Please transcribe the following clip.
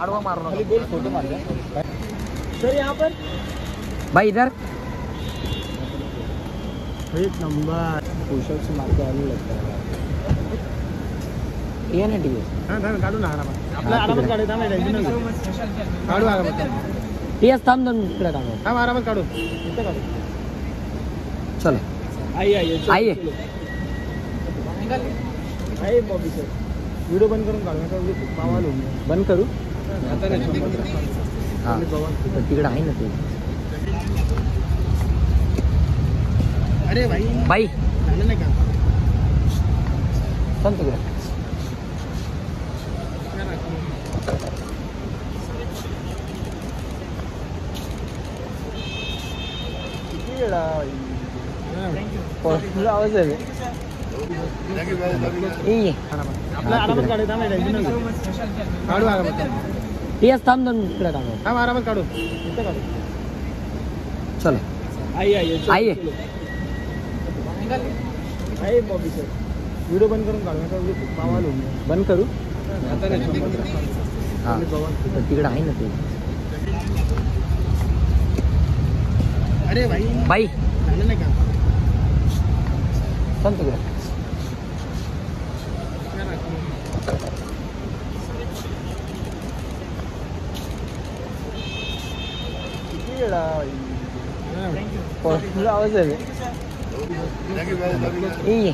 आड़वा मारो ना, फोटो मार दे सर यहाँ पर भाई इधर एक नंबर पुशअप से मार के आने लगता है ये ना ठीक है। हां थांब काढू ना आरामात आपला आरामात काढू थांब टेन्शन नको काढू आरामात ठीक आहे थांब दोन इकडे थांब थांब आरामात काढू इथं काढू चलो आइए आइए आइए बॉबी सर व्हिडिओ बंद करून काढू नका व्हिडिओ पावाल होऊन बंद करू आता नाही हां तिकडे आहे ना ते अरे भाई भाई झालं नाही का चल तिकडे किती वेळा तुला आवाज आहे ये आपला आरामात काढू थांब टेन्शन नको काढू आरामात ठीक आहे थांब दोन इकडे थांब थांब आरामात काढू इथं काढू चलो आइए आइए बॉबी सर व्हिडिओ बंद करून काढू नका व्हिडिओ पावाल होऊन बंद करू आता नाही हां तिकडे आहे ना ते अरे भाई भाई झालं नाही का चल तिकडे किती वेळा तुला आवाज आहे ये